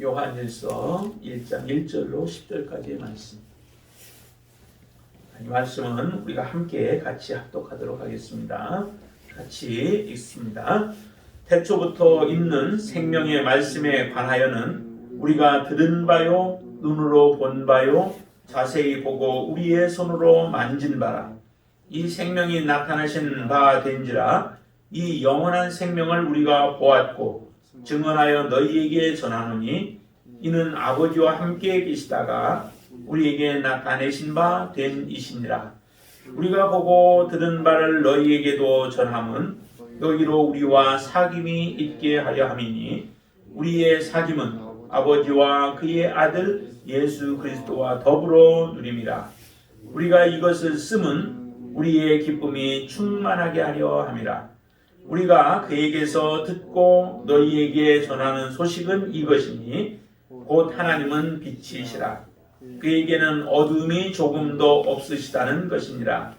요한일서 1장 1절로 10절까지의 말씀. 이 말씀은 우리가 함께 같이 합독하도록 하겠습니다. 같이 읽습니다. 태초부터 있는 생명의 말씀에 관하여는 우리가 들은 바요, 눈으로 본 바요, 자세히 보고 우리의 손으로 만진 바라. 이 생명이 나타나신 바 된지라. 이 영원한 생명을 우리가 보았고 증언하여 너희에게 전하노니 이는 아버지와 함께 계시다가 우리에게 나타내신 바 된 이시니라. 우리가 보고 들은 바를 너희에게도 전함은 너희로 우리와 사귐이 있게 하려 함이니 우리의 사귐은 아버지와 그의 아들 예수 그리스도와 더불어 누림이라. 우리가 이것을 쓰면 우리의 기쁨이 충만하게 하려 함이라. 우리가 그에게서 듣고 너희에게 전하는 소식은 이것이니 곧 하나님은 빛이시라. 그에게는 어둠이 조금도 없으시다는 것이니라.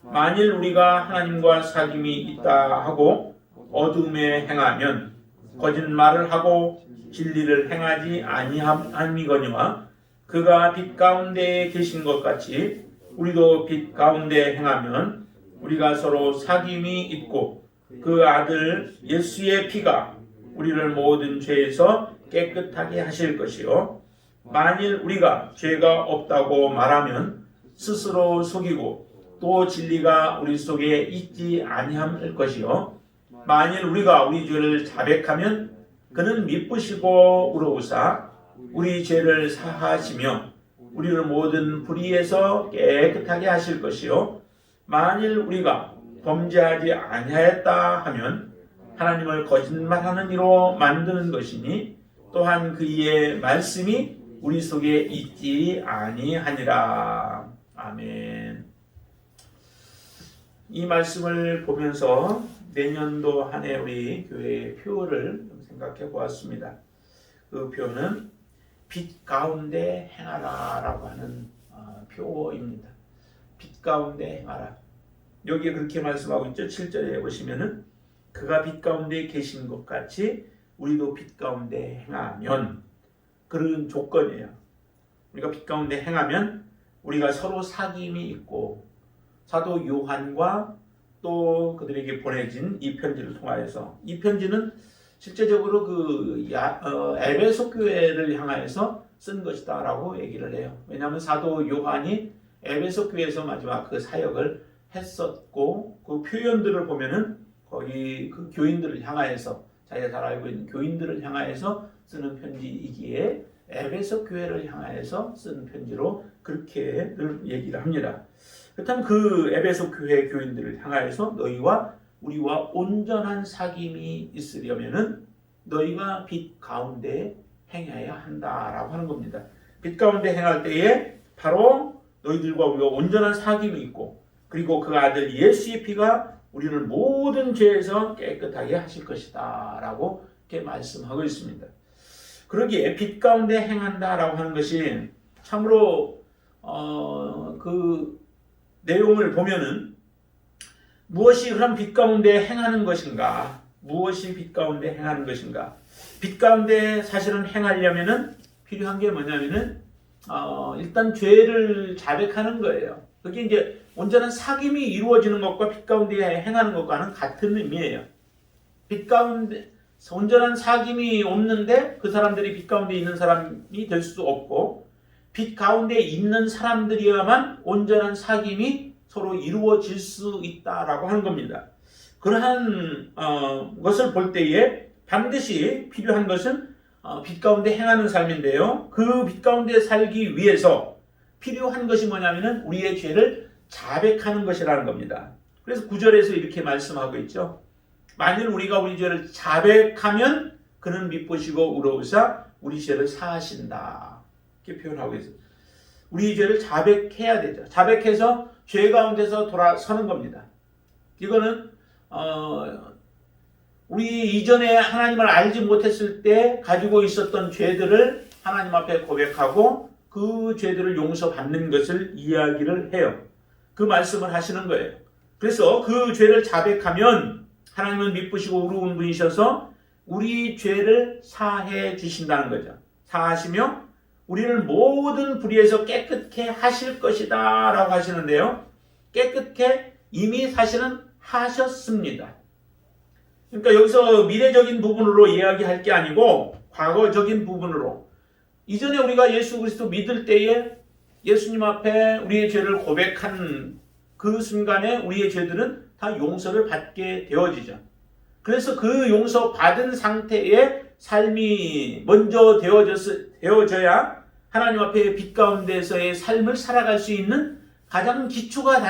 만일 우리가 하나님과 사귐이 있다 하고 어둠에 행하면 거짓말을 하고 진리를 행하지 아니함이거니와 그가 빛 가운데에 계신 것 같이 우리도 빛 가운데 행하면 우리가 서로 사귐이 있고 그 아들 예수의 피가 우리를 모든 죄에서 깨끗하게 하실 것이요. 만일 우리가 죄가 없다고 말하면 스스로 속이고 또 진리가 우리 속에 있지 아니함일 것이요. 만일 우리가 우리 죄를 자백하면 그는 미쁘시고 의로우사 우리 죄를 사하시며 우리를 모든 불의에서 깨끗하게 하실 것이요. 만일 우리가 범죄하지 아니하였다 하면 하나님을 거짓말하는 이로 만드는 것이니 또한 그의 말씀이 우리 속에 있지 아니하니라. 아멘. 이 말씀을 보면서 내년도 한 해 우리 교회의 표를 생각해 보았습니다. 그 표는 빛 가운데 행하라 라고 하는 표입니다. 빛 가운데 행하라. 여기에 그렇게 말씀하고 있죠. 7절에 보시면은 그가 빛 가운데 계신 것 같이 우리도 빛 가운데 행하면, 그런 조건이에요. 우리가 빛 가운데 행하면 우리가 서로 사귐이 있고 사도 요한과 또 그들에게 보내진 이 편지를 통하여서, 이 편지는 실제적으로 에베소 교회를 향하여서 쓴 것이다 라고 얘기를 해요. 왜냐하면 사도 요한이 에베소 교회에서 마지막 그 사역을 했었고 그 표현들을 보면은 거기 그 교인들을 향하여서, 자기가 잘 알고 있는 교인들을 향하여서 쓰는 편지이기에 에베소 교회를 향하여서 쓴 편지로 그렇게 늘 얘기를 합니다. 그렇다면 그 에베소 교회 교인들을 향하여서 너희와 우리와 온전한 사귐이 있으려면은 너희가 빛 가운데 행해야 한다라고 하는 겁니다. 빛 가운데 행할 때에 바로 너희들과 우리가 온전한 사귐이 있고, 그리고 그 아들 예수의 피가 우리를 모든 죄에서 깨끗하게 하실 것이다 라고 이렇게 말씀하고 있습니다. 그러기에 빛 가운데 행한다라고 하는 것이 참으로 그 내용을 보면은 무엇이 그럼 빛 가운데 행하는 것인가? 무엇이 빛 가운데 행하는 것인가? 빛 가운데 사실은 행하려면은 필요한 게 뭐냐면은 일단 죄를 자백하는 거예요. 그게 이제 온전한 사귐이 이루어지는 것과 빛 가운데 행하는 것과는 같은 의미예요. 빛 가운데 온전한 사귐이 없는데 그 사람들이 빛 가운데 있는 사람이 될 수 없고, 빛 가운데 있는 사람들이야만 온전한 사귐이 서로 이루어질 수 있다라고 하는 겁니다. 그러한 것을 볼 때에 반드시 필요한 것은 빛 가운데 행하는 삶인데요. 그 빛 가운데 살기 위해서 필요한 것이 뭐냐면은 우리의 죄를 자백하는 것이라는 겁니다. 그래서 9절에서 이렇게 말씀하고 있죠. 만일 우리가 우리 죄를 자백하면 그는 미쁘시고 의로우사 우리 죄를 사하신다. 이렇게 표현하고 있어요. 우리 죄를 자백해야 되죠. 자백해서 죄 가운데서 돌아서는 겁니다. 이거는 우리 이전에 하나님을 알지 못했을 때 가지고 있었던 죄들을 하나님 앞에 고백하고 그 죄들을 용서받는 것을 이야기를 해요. 그 말씀을 하시는 거예요. 그래서 그 죄를 자백하면 하나님은 미쁘시고 의로운 분이셔서 우리 죄를 사해 주신다는 거죠. 사하시며 우리를 모든 불의에서 깨끗게 하실 것이다 라고 하시는데요. 깨끗게 이미 사실은 하셨습니다. 그러니까 여기서 미래적인 부분으로 이야기할 게 아니고 과거적인 부분으로, 이전에 우리가 예수 그리스도 믿을 때에 예수님 앞에 우리의 죄를 고백한 그 순간에 우리의 죄들은 다 용서를 받게 되어지죠. 그래서 그 용서 받은 상태의 삶이 먼저 되어져야 하나님 앞에 빛 가운데서의 삶을 살아갈 수 있는 가장 기초가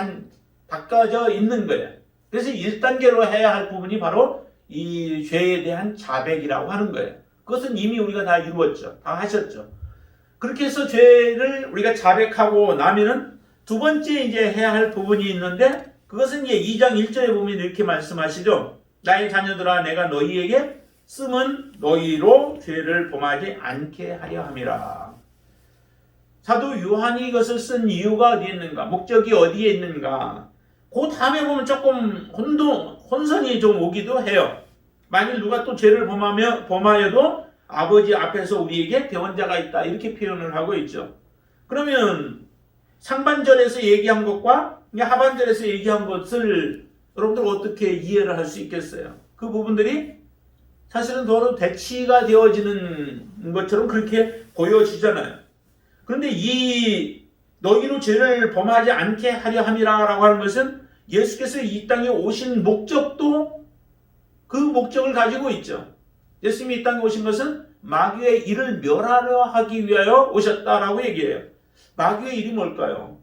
닦아져 있는 거예요. 그래서 1단계로 해야 할 부분이 바로 이 죄에 대한 자백이라고 하는 거예요. 그것은 이미 우리가 다 이루었죠. 다 하셨죠. 그렇게 해서 죄를 우리가 자백하고 나면은 두 번째 이제 해야 할 부분이 있는데, 그것은 이제 2장 1절에 보면 이렇게 말씀하시죠. 나의 자녀들아, 내가 너희에게 쓰면 너희로 죄를 범하지 않게 하려 함이라. 사도 요한이 이것을 쓴 이유가 어디에 있는가? 목적이 어디에 있는가? 그 다음에 보면 조금 혼선이 좀 오기도 해요. 만일 누가 또 죄를 범하여도 아버지 앞에서 우리에게 대언자가 있다, 이렇게 표현을 하고 있죠. 그러면 상반절에서 얘기한 것과 하반절에서 얘기한 것을 여러분들 어떻게 이해를 할 수 있겠어요? 그 부분들이 사실은 서로 대치가 되어지는 것처럼 그렇게 보여지잖아요. 그런데 이 너희로 죄를 범하지 않게 하려 함이라 라고 하는 것은 예수께서 이 땅에 오신 목적도 그 목적을 가지고 있죠. 예수님이 이 땅에 오신 것은 마귀의 일을 멸하려 하기 위하여 오셨다라고 얘기해요. 마귀의 일이 뭘까요?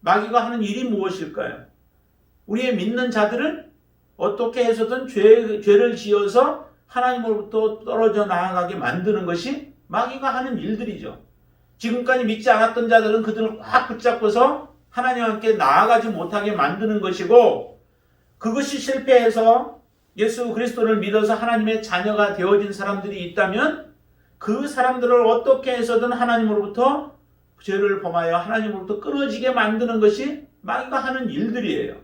마귀가 하는 일이 무엇일까요? 우리의 믿는 자들을 어떻게 해서든 죄를 지어서 하나님으로부터 떨어져 나아가게 만드는 것이 마귀가 하는 일들이죠. 지금까지 믿지 않았던 자들은 그들을 꽉 붙잡고서 하나님 함께 나아가지 못하게 만드는 것이고, 그것이 실패해서 예수 그리스도를 믿어서 하나님의 자녀가 되어진 사람들이 있다면 그 사람들을 어떻게 해서든 하나님으로부터 죄를 범하여 하나님으로부터 끊어지게 만드는 것이 마귀가 하는 일들이에요.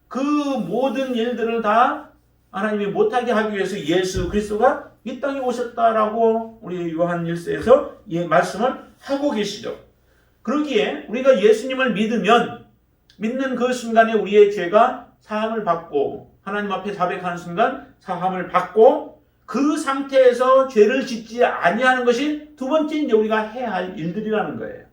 그 모든 일들을 다 하나님이 못하게 하기 위해서 예수 그리스도가 이 땅에 오셨다라고 우리 요한 1서에서 이 말씀을 하고 계시죠. 그러기에 우리가 예수님을 믿는 그 순간에 우리의 죄가 사함을 받고, 하나님 앞에 자백하는 순간 사함을 받고, 그 상태에서 죄를 짓지 아니하는 것이 두 번째 이제 우리가 해야 할 일들이라는 거예요.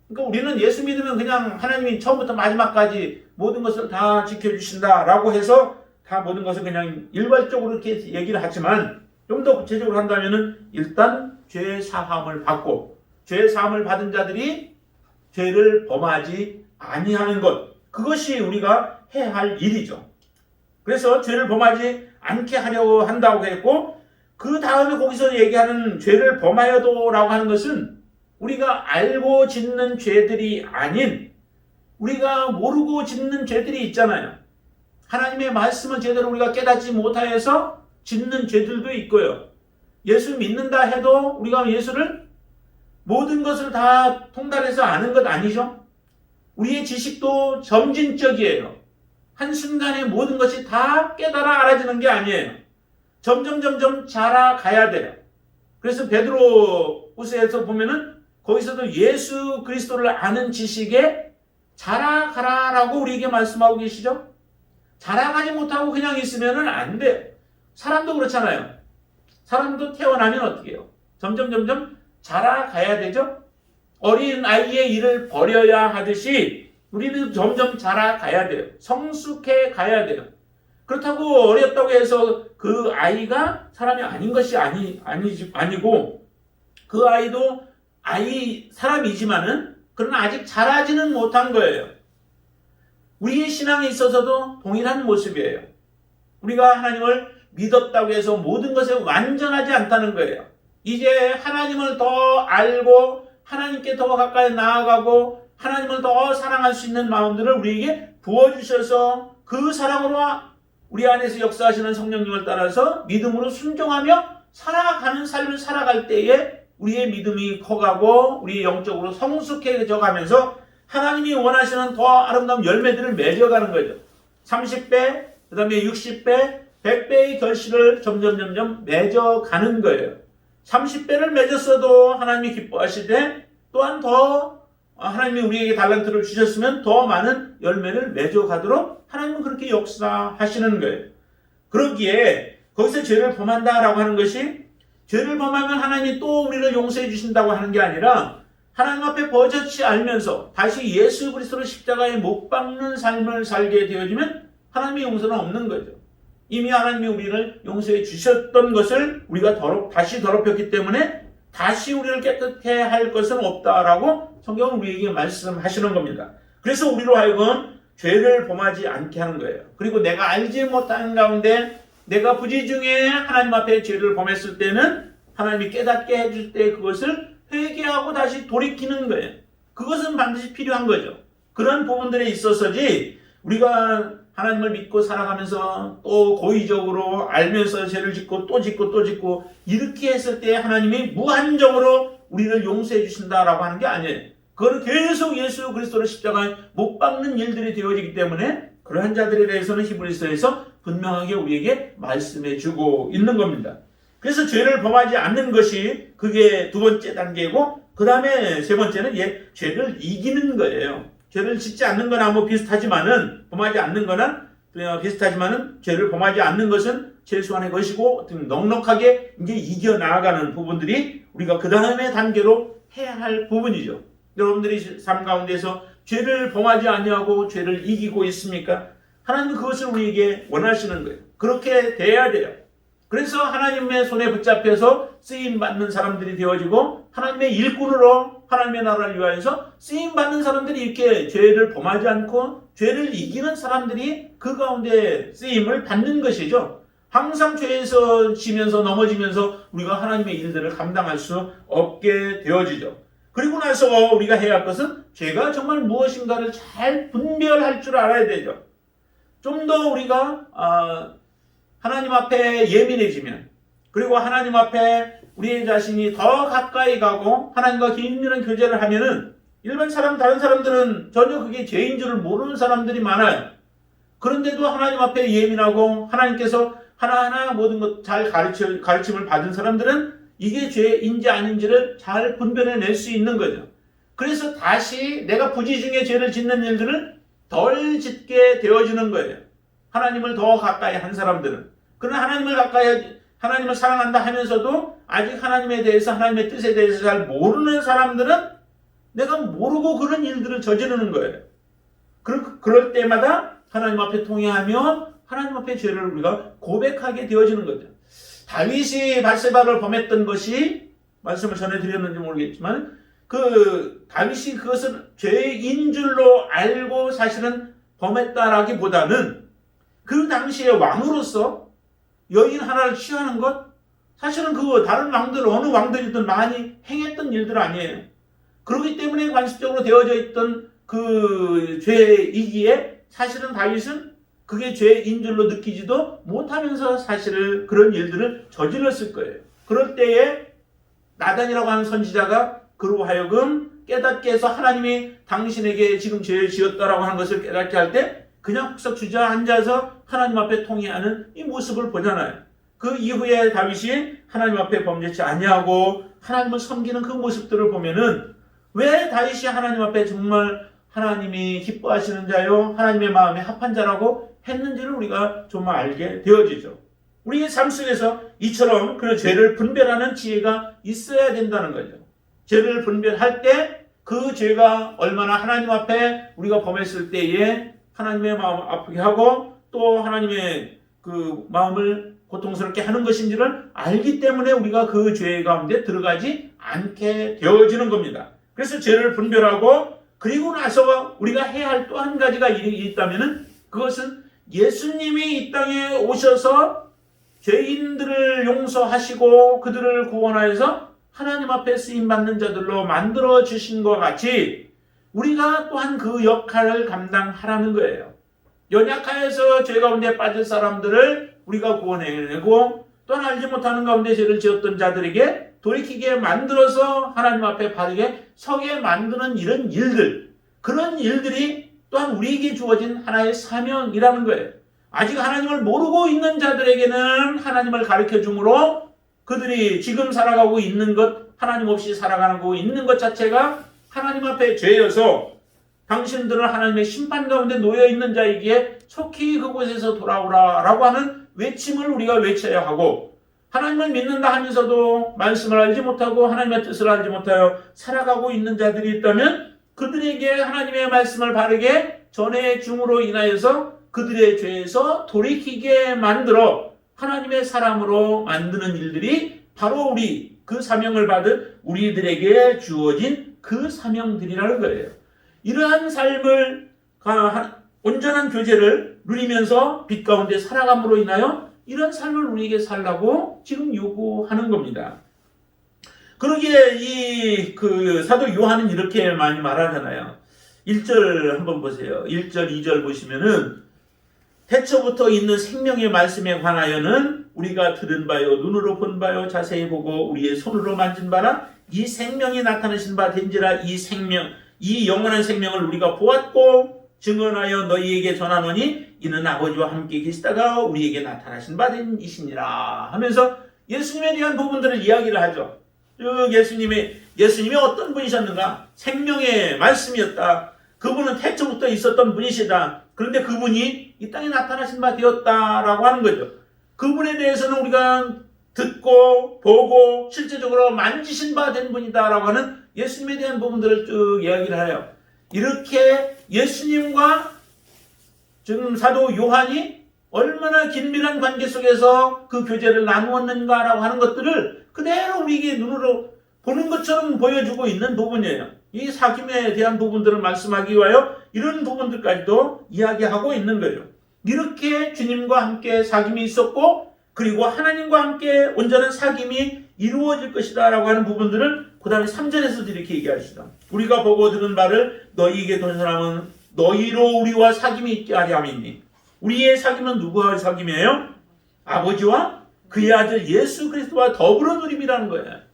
그러니까 우리는 예수 믿으면 그냥 하나님이 처음부터 마지막까지 모든 것을 다 지켜주신다라고 해서 다 모든 것을 그냥 일괄적으로 이렇게 얘기를 하지만, 좀 더 구체적으로 한다면은 일단 죄 사함을 받고, 죄 사함을 받은 자들이 죄를 범하지 아니하는 것, 그것이 우리가 해야 할 일이죠. 그래서 죄를 범하지 않게 하려고 한다고 했고, 그 다음에 거기서 얘기하는 죄를 범하여도라고 하는 것은 우리가 알고 짓는 죄들이 아닌 우리가 모르고 짓는 죄들이 있잖아요. 하나님의 말씀을 제대로 우리가 깨닫지 못하여서 짓는 죄들도 있고요. 예수 믿는다 해도 우리가 예수를 모든 것을 다 통달해서 아는 것 아니죠? 우리의 지식도 점진적이에요. 한순간에 모든 것이 다 깨달아 알아지는 게 아니에요. 점점 자라가야 돼요. 그래서 베드로후서에서 보면은 거기서도 예수 그리스도를 아는 지식에 자라가라라고 우리에게 말씀하고 계시죠? 자라가지 못하고 그냥 있으면은 안 돼요. 사람도 그렇잖아요. 사람도 태어나면 어떻게 해요? 점점 자라가야 되죠? 어린 아이의 일을 버려야 하듯이 우리는 점점 자라가야 돼요. 성숙해 가야 돼요. 그렇다고 어렸다고 해서 그 아이가 사람이 아닌 것이 아니고, 그 아이도 사람이지만은 그러나 아직 자라지는 못한 거예요. 우리의 신앙에 있어서도 동일한 모습이에요. 우리가 하나님을 믿었다고 해서 모든 것에 완전하지 않다는 거예요. 이제 하나님을 더 알고 하나님께 더 가까이 나아가고 하나님을 더 사랑할 수 있는 마음들을 우리에게 부어주셔서 그 사랑으로 우리 안에서 역사하시는 성령님을 따라서 믿음으로 순종하며 살아가는 삶을 살아갈 때에 우리의 믿음이 커가고 우리 영적으로 성숙해져 가면서 하나님이 원하시는 더 아름다운 열매들을 맺어가는 거죠. 30배, 그 다음에 60배, 100배의 결실을 점점 맺어가는 거예요. 30배를 맺었어도 하나님이 기뻐하시되 또한 더 하나님이 우리에게 달란트를 주셨으면 더 많은 열매를 맺어가도록 하나님은 그렇게 역사하시는 거예요. 그러기에 거기서 죄를 범한다라고 하는 것이 죄를 범하면 하나님이 또 우리를 용서해 주신다고 하는 게 아니라 하나님 앞에 버젓이 알면서 다시 예수 그리스도로 십자가에 못 박는 삶을 살게 되어지면 하나님의 용서는 없는 거죠. 이미 하나님이 우리를 용서해 주셨던 것을 우리가 다시 더럽혔기 때문에 다시 우리를 깨끗해 할 것은 없다라고 성경은 우리에게 말씀하시는 겁니다. 그래서 우리로 하여금 죄를 범하지 않게 하는 거예요. 그리고 내가 알지 못하는 가운데 내가 부지중에 하나님 앞에 죄를 범했을 때는 하나님이 깨닫게 해줄 때 그것을 회개하고 다시 돌이키는 거예요. 그것은 반드시 필요한 거죠. 그런 부분들에 있어서지 우리가 하나님을 믿고 살아가면서 또 고의적으로 알면서 죄를 짓고 또 짓고 또 짓고 이렇게 했을 때 하나님이 무한적으로 우리를 용서해 주신다라고 하는 게 아니에요. 그거는 계속 예수 그리스도를 십자가에 못 박는 일들이 되어지기 때문에 그러한 자들에 대해서는 히브리서에서 분명하게 우리에게 말씀해 주고 있는 겁니다. 그래서 죄를 범하지 않는 것이 그게 두 번째 단계고 그 다음에 세 번째는 죄를 이기는 거예요. 죄를 짓지 않는 거나 뭐 비슷하지만은 범하지 않는 거나 비슷하지만은 죄를 범하지 않는 것은 최소한의 것이고 넉넉하게 이제 이겨 나아가는 부분들이 우리가 그 다음에 단계로 해야 할 부분이죠. 여러분들이 삶 가운데서 죄를 범하지 아니하고 죄를 이기고 있습니까? 하나님은 그것을 우리에게 원하시는 거예요. 그렇게 돼야 돼요. 그래서 하나님의 손에 붙잡혀서 쓰임받는 사람들이 되어지고 하나님의 일꾼으로 하나님의 나라를 위하여서 쓰임받는 사람들이 이렇게 죄를 범하지 않고 죄를 이기는 사람들이 그 가운데 쓰임을 받는 것이죠. 항상 죄에서 지면서 넘어지면서 우리가 하나님의 일들을 감당할 수 없게 되어지죠. 그리고 나서 우리가 해야 할 것은 죄가 정말 무엇인가를 잘 분별할 줄 알아야 되죠. 좀 더 우리가 하나님 앞에 예민해지면 그리고 하나님 앞에 우리 자신이 더 가까이 가고 하나님과 긴밀한 교제를 하면은 일반 사람 다른 사람들은 전혀 그게 죄인 줄을 모르는 사람들이 많아요. 그런데도 하나님 앞에 예민하고 하나님께서 하나하나 모든 것 잘 가르침을 받은 사람들은 이게 죄인지 아닌지를 잘 분별해낼 수 있는 거죠. 그래서 다시 내가 부지중에 죄를 짓는 일들을 덜 짓게 되어지는 거예요. 하나님을 더 가까이 한 사람들은. 그러나 하나님을 사랑한다 하면서도 아직 하나님에 대해서 하나님의 뜻에 대해서 잘 모르는 사람들은 내가 모르고 그런 일들을 저지르는 거예요. 그럴 때마다 하나님 앞에 통회하며 하나님 앞에 죄를 우리가 고백하게 되어지는 거죠. 다윗이 밧세바를 범했던 것이 말씀을 전해드렸는지 모르겠지만 다윗이 그것은 죄인 줄로 알고 사실은 범했다라기보다는 그 당시에 왕으로서 여인 하나를 취하는 것 사실은 다른 왕들 어느 왕들이든 많이 행했던 일들 아니에요. 그렇기 때문에 관습적으로 되어져 있던 그 죄이기에 사실은 다윗은 그게 죄인 줄로 느끼지도 못하면서 사실은 그런 일들을 저질렀을 거예요. 그럴 때에 나단이라고 하는 선지자가 그로 하여금 깨닫게 해서 하나님이 당신에게 지금 죄를 지었다라고 하는 것을 깨닫게 할 때 그냥 훅석 주저앉아서 하나님 앞에 통회하는 이 모습을 보잖아요. 그 이후에 다윗이 하나님 앞에 범죄치 아니하고 하나님을 섬기는 그 모습들을 보면은 왜 다윗이 하나님 앞에 정말 하나님이 기뻐하시는 자요 하나님의 마음에 합한 자라고 했는지를 우리가 좀 알게 되어지죠. 우리의 삶 속에서 이처럼 그 죄를 분별하는 지혜가 있어야 된다는 거죠. 죄를 분별할 때 그 죄가 얼마나 하나님 앞에 우리가 범했을 때에 하나님의 마음을 아프게 하고 또 하나님의 그 마음을 고통스럽게 하는 것인지를 알기 때문에 우리가 그 죄 가운데 들어가지 않게 되어지는 겁니다. 그래서 죄를 분별하고 그리고 나서 우리가 해야 할 또 한 가지가 있다면은 그것은 예수님이 이 땅에 오셔서 죄인들을 용서하시고 그들을 구원하여서 하나님 앞에 쓰임받는 자들로 만들어 주신 것 같이 우리가 또한 그 역할을 감당하라는 거예요. 연약하여서 죄 가운데 빠질 사람들을 우리가 구원해내고 또한 알지 못하는 가운데 죄를 지었던 자들에게 돌이키게 만들어서 하나님 앞에 바르게 서게 만드는 이런 일들, 그런 일들이 또한 우리에게 주어진 하나의 사명이라는 거예요. 아직 하나님을 모르고 있는 자들에게는 하나님을 가르쳐 주므로 그들이 지금 살아가고 있는 것, 하나님 없이 살아가고 있는 것 자체가 하나님 앞에 죄여서 당신들은 하나님의 심판 가운데 놓여 있는 자이기에 속히 그곳에서 돌아오라라고 하는 외침을 우리가 외쳐야 하고, 하나님을 믿는다 하면서도 말씀을 알지 못하고 하나님의 뜻을 알지 못하여 살아가고 있는 자들이 있다면 그들에게 하나님의 말씀을 바르게 전해 줌으로 인하여서 그들의 죄에서 돌이키게 만들어 하나님의 사람으로 만드는 일들이 바로 우리 그 사명을 받은 우리들에게 주어진 그 사명들이라는 거예요. 이러한 삶을 온전한 교제를 누리면서 빛 가운데 살아감으로 인하여 이런 삶을 우리에게 살라고 지금 요구하는 겁니다. 그러기에 이 사도 요한은 이렇게 많이 말하잖아요. 1절 한번 보세요. 1절, 2절 보시면은 태초부터 있는 생명의 말씀에 관하여는 우리가 들은 바요, 눈으로 본 바요, 자세히 보고 우리의 손으로 만진 바라 이 생명이 나타나신 바 된지라. 이 영원한 생명을 우리가 보았고 증언하여 너희에게 전하노니 이는 아버지와 함께 계시다가 우리에게 나타나신 바 된 이시니라 하면서 예수님에 대한 부분들을 이야기를 하죠. 예수님이 어떤 분이셨는가? 생명의 말씀이었다. 그분은 태초부터 있었던 분이시다. 그런데 그분이 이 땅에 나타나신 바 되었다라고 하는 거죠. 그분에 대해서는 우리가 듣고 보고 실제적으로 만지신 바 된 분이다라고 하는 예수님에 대한 부분들을 쭉 이야기를 해요. 이렇게 예수님과 지금 사도 요한이 얼마나 긴밀한 관계 속에서 그 교제를 나누었는가라고 하는 것들을 그대로 우리에게 눈으로 보는 것처럼 보여주고 있는 부분이에요. 이 사귐에 대한 부분들을 말씀하기 위하여 이런 부분들까지도 이야기하고 있는 거예요. 이렇게 주님과 함께 사귐이 있었고 그리고 하나님과 함께 온전한 사귐이 이루어질 것이다 라고 하는 부분들을 그 다음에 3절에서도 이렇게 얘기하시다. 우리가 보고 들은 바를 너희에게 전하는 너희로 우리와 사귐이 있게 하려 함이니. 우리의 사귐은 누구와의 사귐이에요? 아버지와 그의 아들 예수 그리스도와 더불어 누림이라는 거예요.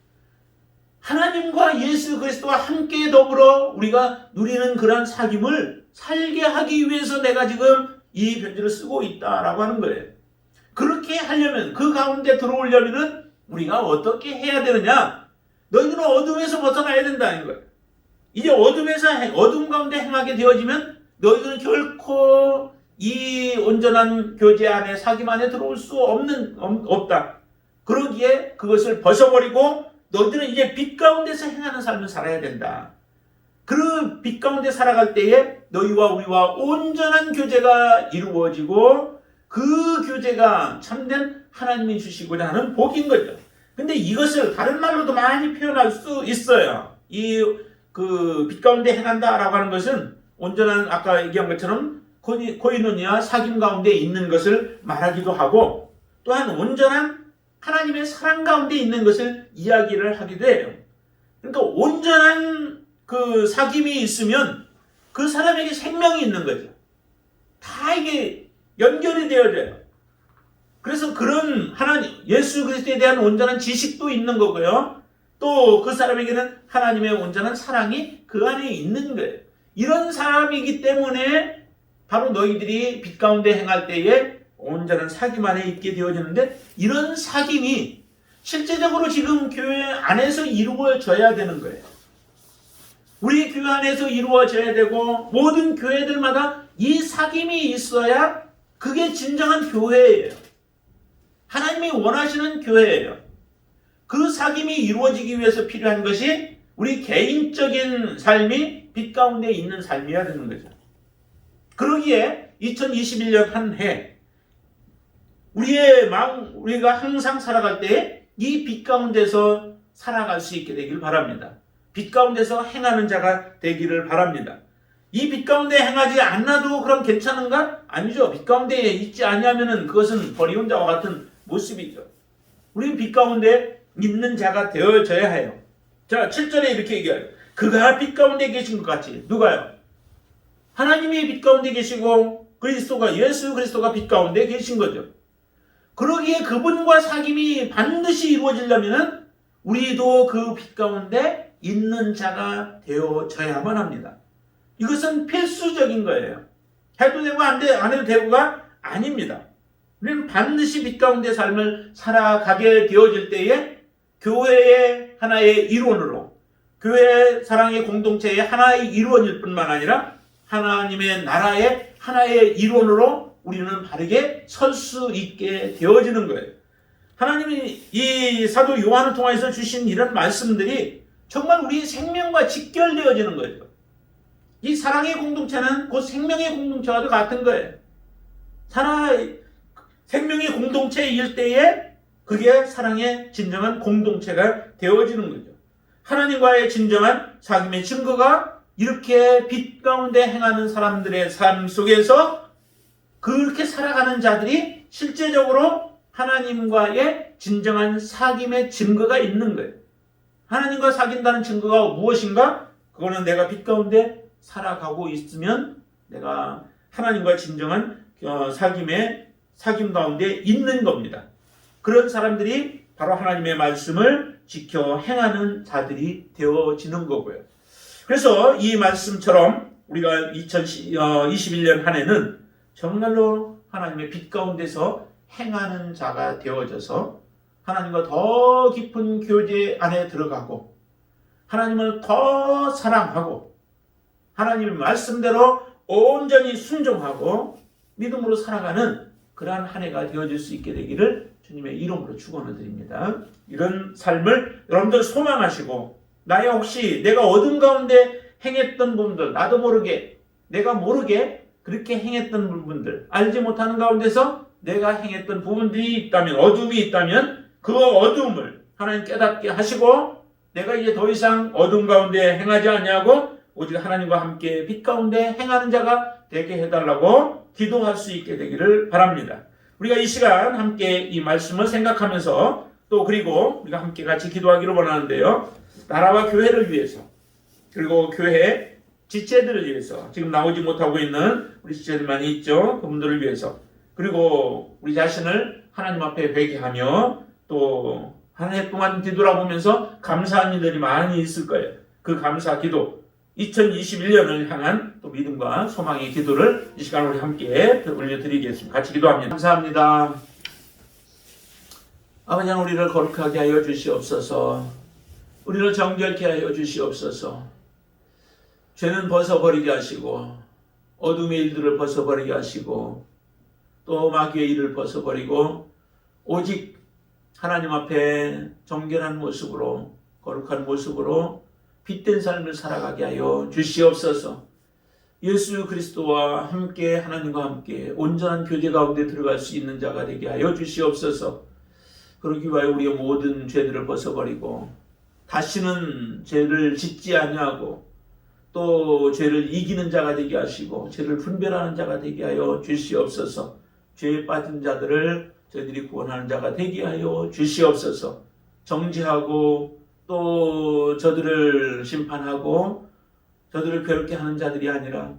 하나님과 예수 그리스도와 함께 더불어 우리가 누리는 그런 사귐을 살게 하기 위해서 내가 지금 이 편지를 쓰고 있다라고 하는 거예요. 그렇게 하려면, 그 가운데 들어오려면 우리가 어떻게 해야 되느냐? 너희들은 어둠에서 벗어나야 된다는 거예요. 이제 어둠 가운데 행하게 되어지면 너희들은 결코 이 온전한 교제 안에, 사귐 안에 들어올 수 없다. 그러기에 그것을 벗어버리고 너희들은 이제 빛 가운데서 행하는 삶을 살아야 된다. 그 빛 가운데 살아갈 때에 너희와 우리와 온전한 교제가 이루어지고 그 교제가 참된 하나님이 주시고자 하는 복인 거죠. 근데 이것을 다른 말로도 많이 표현할 수 있어요. 빛 가운데 행한다라고 하는 것은 온전한, 아까 얘기한 것처럼 코이노니아 사귐 가운데 있는 것을 말하기도 하고, 또한 온전한 하나님의 사랑 가운데 있는 것을 이야기를 하기도 해요. 그러니까 온전한 그 사귐이 있으면 그 사람에게 생명이 있는 거죠. 다 이게 연결이 되어져요. 그래서 그런 예수 그리스도에 대한 온전한 지식도 있는 거고요. 또 그 사람에게는 하나님의 온전한 사랑이 그 안에 있는 거예요. 이런 사람이기 때문에 바로 너희들이 빛 가운데 행할 때에 온전한 사귐 안에 있게 되어지는데, 이런 사귐이 실제적으로 지금 교회 안에서 이루어져야 되는 거예요. 우리 교회 안에서 이루어져야 되고 모든 교회들마다 이 사귐이 있어야 그게 진정한 교회예요. 하나님이 원하시는 교회예요. 그 사귐이 이루어지기 위해서 필요한 것이 우리 개인적인 삶이 빛 가운데 있는 삶이어야 되는 거죠. 그러기에 2021년 한 해 우리가 항상 살아갈 때 이 빛 가운데서 살아갈 수 있게 되길 바랍니다. 빛 가운데서 행하는 자가 되기를 바랍니다. 이 빛 가운데 행하지 않아도 그럼 괜찮은가? 아니죠. 빛 가운데 있지 않으면 그것은 버리운 자와 같은 모습이죠. 우리는 빛 가운데 있는 자가 되어져야 해요. 자, 7절에 이렇게 얘기해요. 그가 빛 가운데 계신 것 같이. 누가요? 하나님이 빛 가운데 계시고 예수 그리스도가 빛 가운데 계신 거죠. 그러기에 그분과 사귐이 반드시 이루어지려면 우리도 그 빛 가운데 있는 자가 되어져야만 합니다. 이것은 필수적인 거예요. 해도 되고 안 해도 되고가 아닙니다. 우리는 반드시 빛 가운데 삶을 살아가게 되어질 때에 교회의 하나의 일원으로, 교회 사랑의 공동체의 하나의 일원일 뿐만 아니라 하나님의 나라의 하나의 일원으로 우리는 바르게 설 수 있게 되어지는 거예요. 하나님이 이 사도 요한을 통해서 주신 이런 말씀들이 정말 우리 생명과 직결되어지는 거예요. 이 사랑의 공동체는 곧 생명의 공동체와도 같은 거예요. 생명의 공동체일 때에 그게 사랑의 진정한 공동체가 되어지는 거죠. 하나님과의 진정한 사귐의 증거가 이렇게 빛 가운데 행하는 사람들의 삶 속에서 그렇게 살아가는 자들이 실제적으로 하나님과의 진정한 사귐의 증거가 있는 거예요. 하나님과 사귄다는 증거가 무엇인가? 그거는 내가 빛 가운데 살아가고 있으면 내가 하나님과 진정한 사귐 가운데 있는 겁니다. 그런 사람들이 바로 하나님의 말씀을 지켜 행하는 자들이 되어지는 거고요. 그래서 이 말씀처럼 우리가 2021년 한 해는 정말로 하나님의 빛 가운데서 행하는 자가 되어져서 하나님과 더 깊은 교제 안에 들어가고 하나님을 더 사랑하고 하나님의 말씀대로 온전히 순종하고 믿음으로 살아가는 그러한 한 해가 되어질 수 있게 되기를 주님의 이름으로 축원을 드립니다. 이런 삶을 여러분들 소망하시고 나야 혹시 내가 어둠 가운데 행했던 부분들 나도 모르게 내가 모르게 그렇게 행했던 부분들 알지 못하는 가운데서 내가 행했던 부분들이 있다면 어둠이 있다면 그 어둠을 하나님 깨닫게 하시고 내가 이제 더 이상 어둠 가운데 행하지 않냐고 오직 하나님과 함께 빛 가운데 행하는 자가 되게 해달라고 기도할 수 있게 되기를 바랍니다. 우리가 이 시간 함께 이 말씀을 생각하면서 또 그리고 우리가 함께 같이 기도하기를 원하는데요. 나라와 교회를 위해서 그리고 교회 지체들을 위해서 지금 나오지 못하고 있는 우리 지체들 많이 있죠. 그분들을 위해서 그리고 우리 자신을 하나님 앞에 회개하며 또 한 해 동안 뒤돌아보면서 감사한 일들이 많이 있을 거예요. 그 감사 기도 2021년을 향한 또 믿음과 소망의 기도를 이 시간 우리 함께 올려드리겠습니다. 같이 기도합니다. 감사합니다. 아버지 하나님 우리를 거룩하게 하여 주시옵소서. 우리를 정결케 하여 주시옵소서. 죄는 벗어버리게 하시고 어둠의 일들을 벗어버리게 하시고 또 마귀의 일을 벗어버리고 오직 하나님 앞에 정결한 모습으로 거룩한 모습으로 빛된 삶을 살아가게 하여 주시옵소서. 예수 그리스도와 함께 하나님과 함께 온전한 교제 가운데 들어갈 수 있는 자가 되게 하여 주시옵소서. 그러기 위하여 우리의 모든 죄들을 벗어버리고 다시는 죄를 짓지 아니하고 또 죄를 이기는 자가 되게 하시고 죄를 분별하는 자가 되게 하여 주시옵소서. 죄에 빠진 자들을 저희들이 구원하는 자가 되게 하여 주시옵소서. 정죄하고 또 저들을 심판하고 저들을 괴롭게 하는 자들이 아니라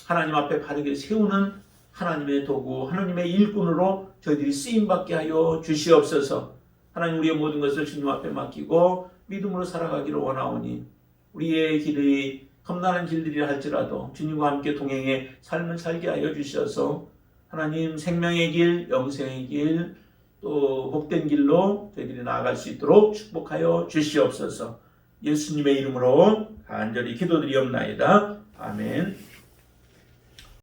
하나님 앞에 바르게 세우는 하나님의 도구, 하나님의 일꾼으로 저희들이 쓰임받게 하여 주시옵소서. 하나님 우리의 모든 것을 주님 앞에 맡기고 믿음으로 살아가기를 원하오니 우리의 길이 험난한 길들이라 할지라도 주님과 함께 동행해 삶을 살게 하여 주셔서 하나님 생명의 길, 영생의 길, 또 복된 길로 저희들이 나아갈 수 있도록 축복하여 주시옵소서. 예수님의 이름으로 간절히 기도드리옵나이다. 아멘.